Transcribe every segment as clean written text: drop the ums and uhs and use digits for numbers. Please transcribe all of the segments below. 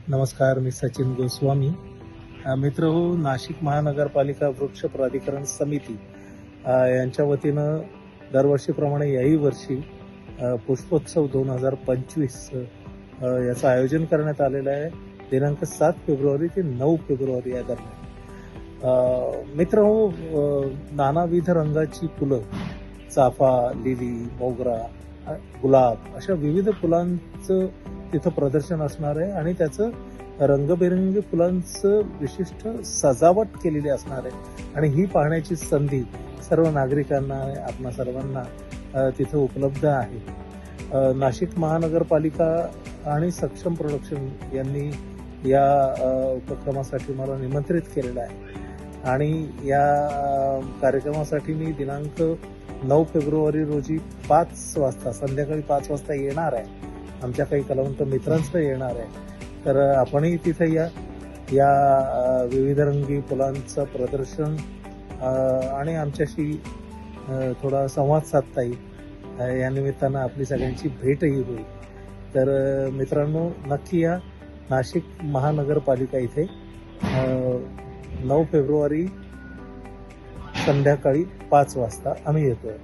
नमस्कार, मी सचिन गोस्वामी. मित्र हो, नाशिक महानगरपालिका वृक्ष प्राधिकरण समिती यांच्या वतीनं दरवर्षीप्रमाणे याही वर्षी पुष्पोत्सव 2025 याचं आयोजन करण्यात आलेलं आहे. दिनांक 7 फेब्रुवारी ते 9 फेब्रुवारी या दरम्यान. मित्र हो, नानाविध रंगाची फुलं, चाफा, लिली, मोगरा, गुलाब अशा विविध फुलांचं तिथं प्रदर्शन असणार आहे आणि त्याचं रंगबेरंगी फुलांचं विशिष्ट सजावट केलेली असणार आहे आणि ही पाहण्याची संधी सर्व नागरिकांना, आपणा सर्वांना तिथं उपलब्ध आहे. नाशिक महानगरपालिका आणि सक्षम प्रोडक्शन यांनी या उपक्रमासाठी मला निमंत्रित केलेलं आहे आणि या कार्यक्रमासाठी मी दिनांक 9 फेब्रुवारी रोजी 5 वाजता, संध्याकाळी 5 वाजता येणार आहे. आमच्या काही कलावंत मित्रांसह येणार आहे. तर आपणही तिथे या विविध रंगी फुलांचं प्रदर्शन आणि आमच्याशी थोडा संवाद साधता येईल. या निमित्तानं आपली सगळ्यांची भेटही होईल. तर मित्रांनो, नक्की या नाशिक महानगरपालिका इथे 9 फेब्रुवारी संध्याकाळी 5 वाजता आम्ही येतोय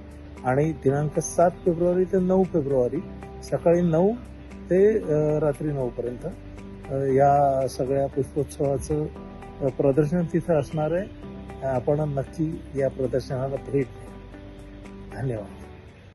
आणि दिनांक 7 फेब्रुवारी ते 9 फेब्रुवारी सकाळी 9 ते रात्री 9 पर्यंत या सगळ्या पुष्पोत्सवाचं प्रदर्शन तिथं असणार आहे. आपण नक्की या प्रदर्शनाला भेट द्या. धन्यवाद.